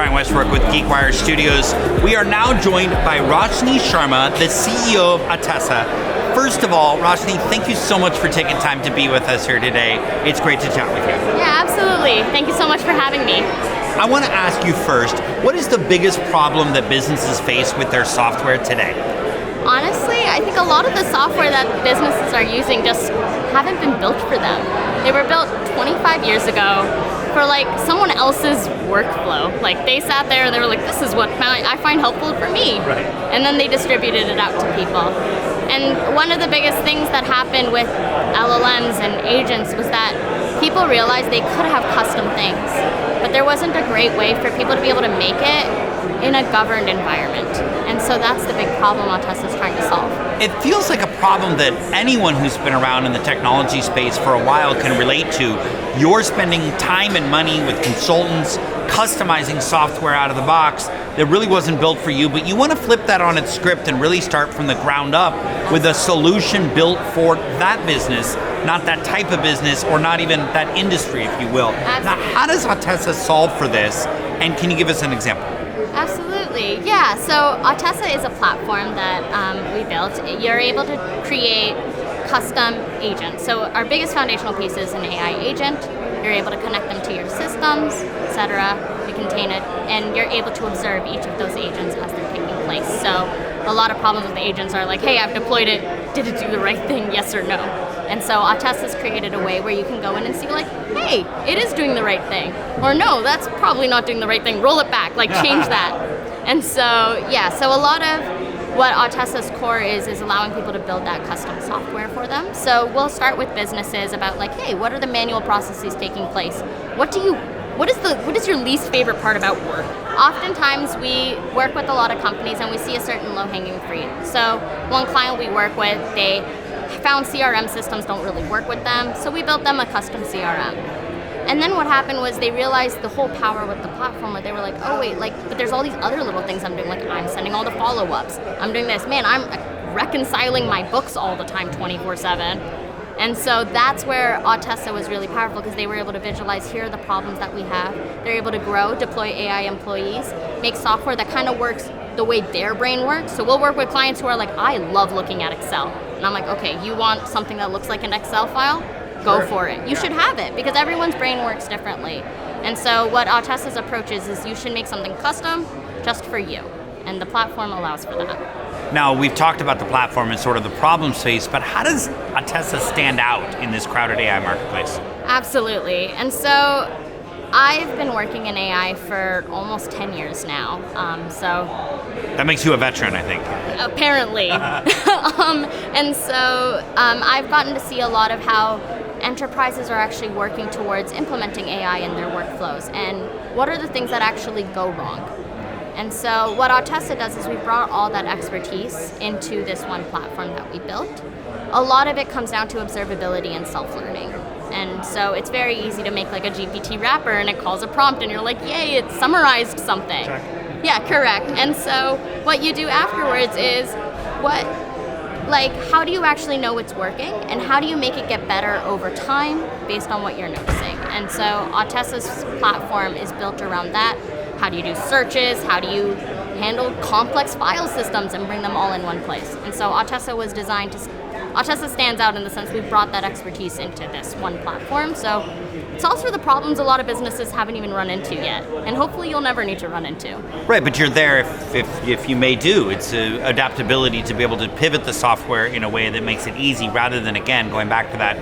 Brian Westbrook with GeekWire Studios. We are now joined by Roshnee Sharma, the CEO of Autessa. First of all, Roshnee, thank you so much for taking time to be with us here today. It's great to chat with you. Yeah, absolutely. Thank you so much for having me. I want to ask you first, what is the biggest problem that businesses face with their software today? Honestly, I think a lot of the software that businesses are using just haven't been built for them. They were built 25 years ago for like someone else's workflow. Like they sat there and they were like, this is what I find helpful for me. Right. And then they distributed it out to people. And one of the biggest things that happened with LLMs and agents was that people realized they could have custom things, but there wasn't a great way for people to be able to make it in a governed environment. And so that's the big problem Autessa is trying to solve. It feels like a problem that anyone who's been around in the technology space for a while can relate to. You're spending time and money with consultants, customizing software out of the box that really wasn't built for you, but you want to flip that on its script and really start from the ground up with a solution built for that business, not that type of business, or not even that industry, if you will. Absolutely. Now, how does Autessa solve for this? And can you give us an example? Absolutely, yeah. So Autessa is a platform that we built. You're able to create custom agents. So our biggest foundational piece is an AI agent. You're able to connect them to your systems, etc. You contain it, and you're able to observe each of those agents as they're taking place. So a lot of problems with the agents are like, hey, I've deployed it. Did it do the right thing? Yes or no? And so Autessa's created a way where you can go in and see like, hey, it is doing the right thing. Or no, that's probably not doing the right thing. Roll it back, like change that. And so, yeah, so a lot of what Autessa's core is allowing people to build that custom software for them. So we'll start with businesses about like, hey, what are the manual processes taking place? What is your least favorite part about work? Oftentimes we work with a lot of companies and we see a certain low-hanging fruit. So one client we work with, they found CRM systems don't really work with them, so we built them a custom CRM. And then what happened was they realized the whole power with the platform where they were like, oh wait, like, but there's all these other little things I'm doing, like I'm sending all the follow-ups, I'm doing this, man, I'm reconciling my books all the time 24/7. And so that's where Autessa was really powerful because they were able to visualize, here are the problems that we have. They're able to grow, deploy AI employees, make software that kind of works the way their brain works. So we'll work with clients who are like, I love looking at Excel. And I'm like, okay, you want something that looks like an Excel file? Go for it. You should have it because everyone's brain works differently. And so what Autessa's approach is you should make something custom just for you. And the platform allows for that. Now, we've talked about the platform and sort of the problem space, but how does Autessa stand out in this crowded AI marketplace? Absolutely. And so I've been working in AI for almost 10 years now. That makes you a veteran, I think. Apparently. And so I've gotten to see a lot of how enterprises are actually working towards implementing AI in their workflows and what are the things that actually go wrong. And so what Autessa does is we brought all that expertise into this one platform that we built. A lot of it comes down to observability and self-learning. And so it's very easy to make like a GPT wrapper and it calls a prompt and you're like, yay, it summarized something. Check. Yeah, correct. And so what you do afterwards is how do you actually know it's working and how do you make it get better over time based on what you're noticing? And so Autessa's platform is built around that. How do you do searches? How do you handle complex file systems and bring them all in one place? And so Autessa stands out in the sense we've brought that expertise into this one platform. So it solves for the problems a lot of businesses haven't even run into yet. And hopefully you'll never need to run into. Right, but you're there if you may do. It's adaptability to be able to pivot the software in a way that makes it easy rather than, again, going back to that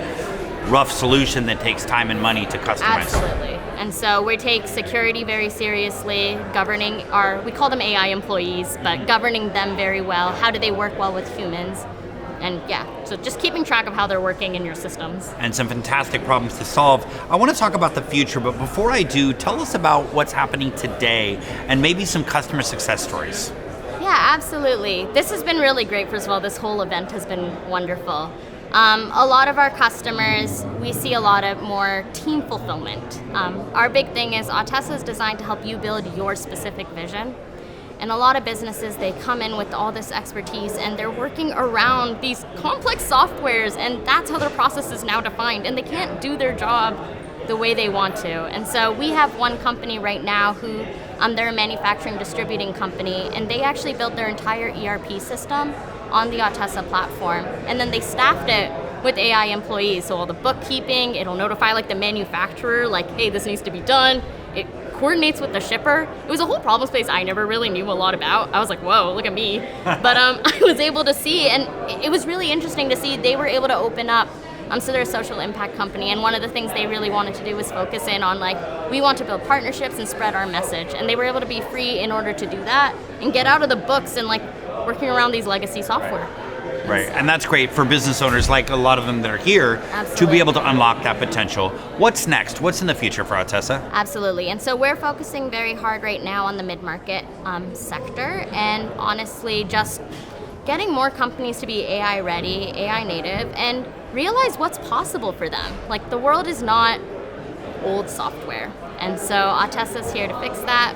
rough solution that takes time and money to customize. Absolutely. And so we take security very seriously, governing we call them AI employees, but governing them very well. How do they work well with humans? And yeah, so just keeping track of how they're working in your systems. And some fantastic problems to solve. I want to talk about the future, but before I do, tell us about what's happening today and maybe some customer success stories. Yeah, absolutely. This has been really great. First of all, this whole event has been wonderful. A lot of our customers, we see a lot of more team fulfillment. Our big thing is Autessa is designed to help you build your specific vision. And a lot of businesses, they come in with all this expertise and they're working around these complex softwares and that's how their process is now defined and they can't do their job the way they want to. And so we have one company right now who, they're a manufacturing distributing company, and they actually built their entire ERP system on the Autessa platform. And then they staffed it with AI employees. So all the bookkeeping, it'll notify like the manufacturer, like, hey, this needs to be done. It coordinates with the shipper. It was a whole problem space I never really knew a lot about. I was like, whoa, look at me. But I was able to see, and it was really interesting to see they were able to open up. So they're a social impact company, and one of the things they really wanted to do was focus in on like, we want to build partnerships and spread our message. And they were able to be free in order to do that and get out of the books and like working around these legacy software. Right, and that's great for business owners like a lot of them that are here. Absolutely. To be able to unlock that potential. What's next? What's in the future for Autessa? Absolutely, and so we're focusing very hard right now on the mid-market sector, and honestly just getting more companies to be AI ready, AI native, and realize what's possible for them. Like, the world is not old software, and so Autessa's here to fix that.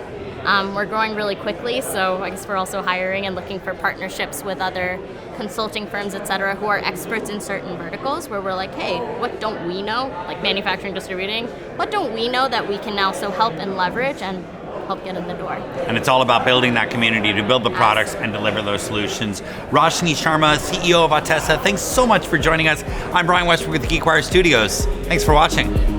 We're growing really quickly, so I guess we're also hiring and looking for partnerships with other consulting firms, et cetera, who are experts in certain verticals, where we're like, hey, what don't we know? Like manufacturing, distributing, what don't we know that we can also help and leverage and help get in the door? And it's all about building that community to build the products and deliver those solutions. Roshnee Sharma, CEO of Autessa, thanks so much for joining us. I'm Brian Westbrook with GeekWire Studios. Thanks for watching.